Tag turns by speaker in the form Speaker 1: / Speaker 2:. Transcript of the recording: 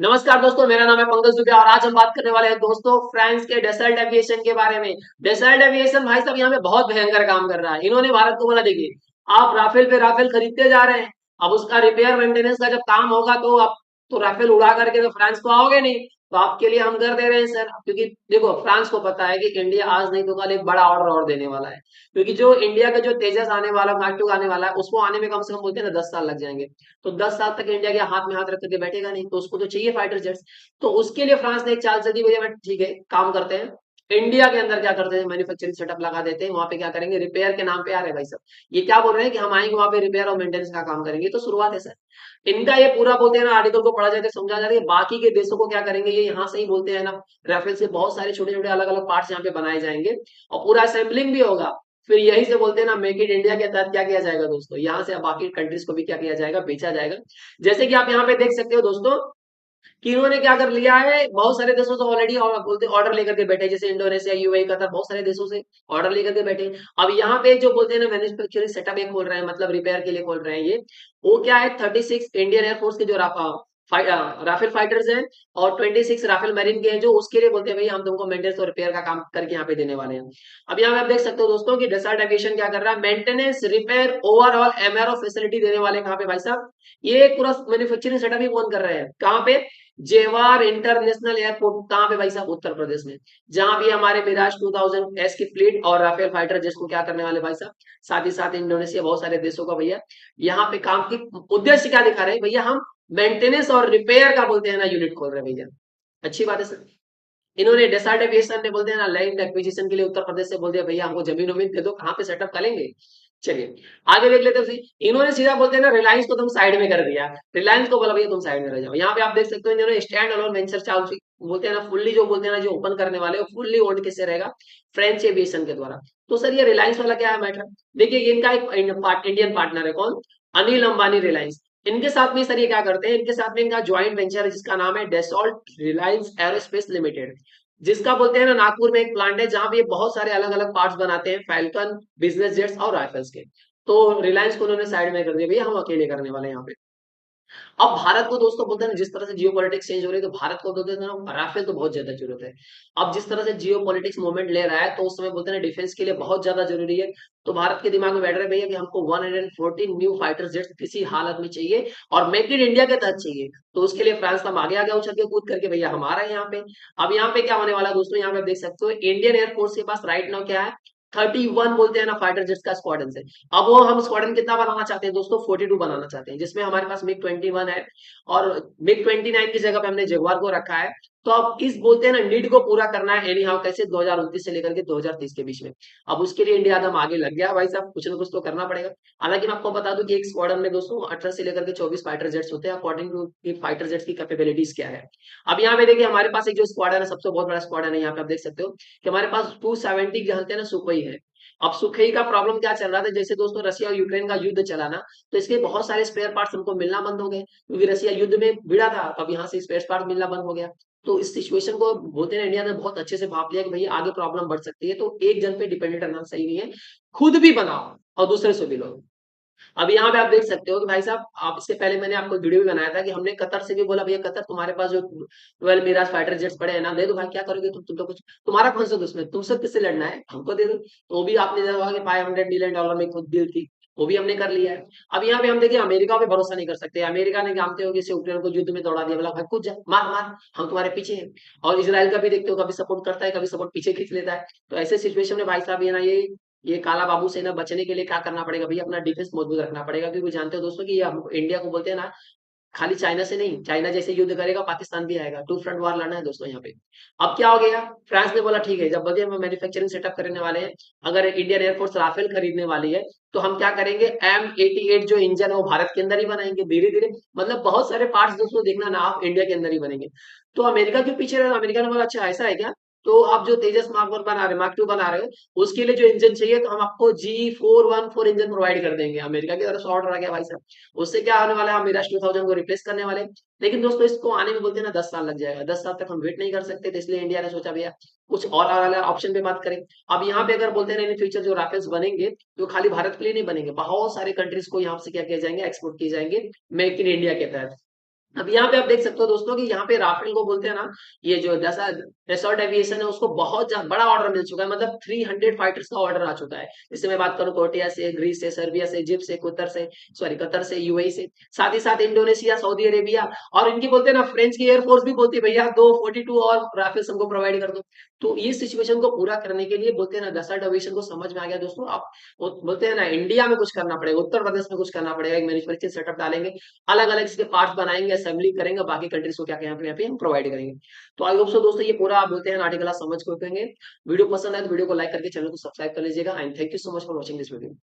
Speaker 1: नमस्कार दोस्तों, मेरा नाम है पंकज दुबे और आज हम बात करने वाले हैं दोस्तों फ्रांस के डसल्ट एविएशन के बारे में। डसल्ट एविएशन भाई साहब यहाँ पे बहुत भयंकर काम कर रहा है। इन्होंने भारत को बोला, देखिए आप राफेल पे राफेल खरीदते जा रहे हैं, अब उसका रिपेयर मेंटेनेंस का जब काम होगा तो आप तो राफेल उड़ा करके तो फ्रांस को आओगे नहीं, तो आपके लिए हम कर दे रहे हैं सर। क्योंकि देखो फ्रांस को पता है कि इंडिया आज नहीं तो कल एक बड़ा ऑर्डर और देने वाला है। क्योंकि जो इंडिया का जो तेजस आने वाला, मार्क टू आने वाला है, उसको आने में कम से कम बोलते हैं ना 10 साल लग जाएंगे। तो 10 साल तक इंडिया के हाथ में हाथ रख करके बैठेगा नहीं, तो उसको तो चाहिए फाइटर जेट्स। तो उसके लिए फ्रांस ने एक चाल चली, भैया मैं ठीक है काम करते हैं, इंडिया के अंदर क्या करते हैं, मैन्युफैक्चरिंग सेटअप लगा देते हैं, वहां पे क्या करेंगे, रिपेयर के नाम पे आ रहे हैं भाई साहब। ये क्या बोल रहे हैं कि हम आएंगे वहां पे रिपेयर और मेंटेनेंस का काम करेंगे, तो शुरुआत है सर। इनका ये पूरा बोलते हैं ना, आर्टिकल को पढ़ा जाए तो समझा जाता है बाकी के देशों को क्या करेंगे, ये यहाँ से ही बोलते हैं ना, राफेल से बहुत सारे छोटे छोटे अलग अलग पार्ट्स यहाँ पे बनाए जाएंगे और पूरा असेंबलिंग भी होगा। फिर यहीं से बोलते हैं ना, मेक इन इंडिया के तहत क्या किया जाएगा दोस्तों, यहाँ से बाकी कंट्रीज को भी क्या किया जाएगा, बेचा जाएगा। जैसे कि आप यहाँ पे देख सकते हो दोस्तों कि इन्होंने क्या कर लिया है, बहुत सारे देशों से ऑलरेडी बोलते ऑर्डर लेकर के बैठे, जैसे इंडोनेशिया, यूएई, कतर, बहुत सारे देशों से ऑर्डर लेकर के बैठे। अब यहाँ पे जो बोलते हैं ना, मैन्युफैक्चरिंग सेटअप ये खोल रहे हैं, मतलब रिपेयर के लिए खोल रहे हैं ये। वो क्या है, 36 इंडियन एयरफोर्स के जो राफेल फाइटर्स हैं और 26 राफेल मरीन के हैं, जो उसके लिए बोलते हैं भाई हम तुमको मेंटेनेंस और रिपेयर का काम करके यहाँ पे देने वाले हैं। अब यहाँ पे आप देख सकते हो दोस्तों कि डसल्ट एविएशन क्या कर रहा है, maintenance, repair, overall MRO facility देने वाले कहाँ पे भाई साहब, ये पूरा मैन्युफैक्चरिंग सेटअप ही कौन कर रहे हैं, कहाँ पे, जेवार इंटरनेशनल एयरपोर्ट, कहाँ पे भाई साहब, उत्तर प्रदेश में। जहां भी हमारे मिराज 2000 एस की फ्लीट और राफेल फाइटर जिसको क्या करने वाले भाई साहब, साथ ही साथ इंडोनेशिया, बहुत सारे देशों का भैया यहाँ पे काम की उद्देश्य क्या दिखा रहे हैं भैया, हम मेंटेनेंस और रिपेयर का बोलते हैं ना यूनिट खोल रहे हैं भैया। अच्छी बात है सर। इन्होंने डेसार्ट एविएशन ने बोलते हैं ना, लैंड एक्विजिशन के लिए उत्तर प्रदेश से बोल दिया भैया हमको जमीन वमीन दे दो, कहाँ पे सेटअप करेंगे। चलिए आगे देख लेते हैं। इन्होंने सीधा बोलते हैं ना, रिलायंस को तुम साइड में कर दिया। रिलायंस को बोला भैया तुम साइड में रह जाओ। यहाँ पे आप देख सकते हो इन्होंने स्टैंड अलोन वेंचर चालू बोलते हैं ना, फुल्ली जो बोलते हैं ना, जो ओपन करने वाले हो फुल्ली ओन्ड किससे रहेगा, फ्रेंच एविएशन के द्वारा। तो सर ये रिलायंस वाला क्या है मैटर, देखिए ये इनका एक इंडियन पार्टनर है, कौन, अनिल अंबानी रिलायंस। इनके साथ में सर ये क्या करते हैं, इनके साथ में इनका ज्वाइंट वेंचर है जिसका नाम है डेसॉल्ट रिलायंस एरोस्पेस लिमिटेड, जिसका बोलते हैं ना नागपुर में एक प्लांट है जहां पे ये बहुत सारे अलग अलग पार्ट्स बनाते हैं, फैल्कन, बिजनेस जेट्स और राइफल्स के। तो रिलायंस को उन्होंने साइड में कर दिया, भैया हम अकेले करने वाले हैं यहाँ पे। अब भारत को दोस्तों बोलते हैं ना, जिस तरह से जियो पॉलिटिक्स चेंज हो रही है, तो भारत को बोलते हैं ना राफेल तो बहुत ज्यादा जरूरत है। अब जिस तरह से जियो पॉलिटिक्स मूवमेंट ले रहा है, तो उस समय बोलते हैं ना डिफेंस के लिए बहुत ज्यादा जरूरी है। तो भारत के दिमाग में बैठ रहा है भैया कि हमको 114 न्यू फाइटर जेट्स किसी हालत में चाहिए और मेक इन इंडिया के तहत चाहिए। तो उसके लिए फ्रांस हम आगे आगे उछल के कूद करके भैया हम आ रहे हैं यहाँ पे। अब यहाँ पे क्या होने वाला है दोस्तों, यहाँ पे आप देख सकते हो इंडियन एयरफोर्स के पास राइट नाउ क्या है, 31 बोलते हैं ना फाइटर जेट्स का स्क्वाड्रन है। अब वो हम स्क्वाड्रन कितना बनाना चाहते हैं दोस्तों, 42 बनाना चाहते हैं, जिसमें हमारे पास मिग 21 है और मिग 29 की जगह पे हमने जगुआर को रखा है। तो अब इस बोलते हैं ना नीड को पूरा करना है एनी हाउ कैसे, 2029 से लेकर के 2030 के बीच में। अब उसके लिए इंडिया एकदम आगे लग गया भाई साहब, कुछ ना कुछ तो करना पड़ेगा। हालांकि मैं आपको बता दूं कि एक स्क्वाड्रन में दोस्तों 18 से लेकर के 24 फाइटर जेट्स होते हैं, अकॉर्डिंग टू फाइटर जेट्स की कैपेबिलिटीज क्या है। अब यहाँ पे देखिए हमारे पास एक जो स्क्वाड्रन है, सबसे बहुत बड़ा स्क्वाड्रन है, यहाँ पे आप देख सकते हो कि हमारे पास 270 कहते हैं ना सुखोई है। अब सुखोई का प्रॉब्लम क्या चल रहा था, जैसे दोस्तों रशिया और यूक्रेन का युद्ध चला ना, तो इसके बहुत सारे स्पेयर पार्ट्स हमको मिलना बंद हो गए, क्योंकि रसिया युद्ध में भिड़ा था, अब यहाँ से स्पेयर पार्ट मिलना बंद हो गया। तो इस सिचुएशन को बोलते हैं इंडिया ने बहुत अच्छे से भाप लिया कि भैया आगे प्रॉब्लम बढ़ सकती है, तो एक जन पे डिपेंडेंट रहना सही नहीं है, खुद भी बनाओ और दूसरे से भी लो। अब यहाँ पे आप देख सकते हो कि भाई साहब, आप इससे पहले मैंने आपको वीडियो भी बनाया था कि हमने कतर से भी बोला भैया कतर तुम्हारे पास जो 12 मिराज फाइटर जेट्स पड़े हैं ना, दे दो भाई, क्या करोगे तुम तो कुछ, तुम्हारा कौन सा दुश्मन, तुमसे किससे लड़ना है, हमको दे दो। तो वो भी आपने देखा कि $500 मिलियन में खुद डील थी, वो भी हमने कर लिया है। अब यहाँ पे हम देखिए अमेरिका पे भरोसा नहीं कर सकते, अमेरिका ने जानते हो कि इसे यूक्रेन को युद्ध में दौड़ा दिया, बोला भाई कूद जा, मार मार, हम तुम्हारे पीछे हैं। और इसराइल का भी देखते हो कभी सपोर्ट करता है, कभी सपोर्ट पीछे खींच लेता है। तो ऐसे सिचुएशन में भाई साहब ये ना, ये काला बाबू से ना बचने के लिए क्या करना पड़ेगा भैया, अपना डिफेंस मजबूत रखना पड़ेगा, क्योंकि जानते हो दोस्तों कि ये हम इंडिया को बोलते हैं ना, खाली चाइना से नहीं, चाइना जैसे युद्ध करेगा पाकिस्तान भी आएगा, टू फ्रंट वार लड़ना है दोस्तों यहाँ पे। अब क्या हो गया, फ्रांस ने बोला ठीक है, जब बजे हम मैन्युफैक्चरिंग सेटअप करने वाले हैं, अगर इंडियन एयरफोर्स राफेल खरीदने वाली है, तो हम क्या करेंगे, M88 जो इंजन है वो भारत के अंदर ही बनाएंगे धीरे धीरे, मतलब बहुत सारे पार्ट्स दोस्तों देखना ना, आप इंडिया के अंदर ही बनेंगे। तो अमेरिका क्यों पीछे रहा, अमेरिका ने बोला अच्छा ऐसा है क्या, तो आप जो तेजस मार्क 1 बना रहे, मार्क 2 बना रहे हो, उसके लिए जो इंजन चाहिए तो हम आपको G414 इंजन प्रोवाइड कर देंगे। अमेरिका की तरफ से ऑर्डर आ गया भाई साहब। उससे क्या होने वाला है, हम मिराज 2000 को रिप्लेस करने वाले हैं। लेकिन दोस्तों इसको आने में बोलते हैं ना 10 साल लग जाएगा, 10 साल तक हम वेट नहीं कर सकते, तो इसलिए इंडिया ने सोचा भैया कुछ और अलग ऑप्शन पे बात करें। अब यहाँ पे अगर बोलते हैं इन फ्यूचर जो राफेल्स बनेंगे, तो खाली भारत के लिए नहीं बनेंगे, बहुत सारे कंट्रीज को यहाँ से क्या किए जाएंगे, एक्सपोर्ट किए जाएंगे मेक इन इंडिया के तहत। अब यहाँ पे आप देख सकते हो दोस्तों कि यहाँ पे राफेल को बोलते हैं ना, ये जो डैसॉल्ट एविएशन है उसको बहुत बड़ा ऑर्डर मिल चुका है, मतलब 300 फाइटर्स का ऑर्डर आ चुका है। जैसे मैं बात करूं कोरिया से, ग्रीस से, सर्बिया से, इजिप्ट से, कतर से, यूएई से, साथ ही साथ इंडोनेशिया, सऊदी अरेबिया, और इनकी बोलते हैं ना फ्रेंच की एयरफोर्स भी बोलती है भैया 242 और राफेल हमको प्रोवाइड कर दो। तो ये सिचुएशन को पूरा करने के लिए बोलते हैं ना डैसॉल्ट एविएशन को समझ में आ गया दोस्तों। आप बोलते हैं ना इंडिया में कुछ करना पड़ेगा, उत्तर प्रदेश में कुछ करना पड़ेगा, एक मैन्युफैक्चरिंग सेटअप डालेंगे, अलग-अलग इसके पार्ट्स बनाएँगे, असेंबली करेंगे, बाकी कंट्रीज़ को क्या यहाँ पे हम प्रोवाइड करेंगे। तो आई होप सो दोस्तों ये पूरा आप बोलते हैं आर्टिकल आप समझ चुके होंगे। वीडियो पसंद आए तो वीडियो को लाइक करके चैनल को सब्सक्राइब कर लीजिएगा and thank you so much for watching this video.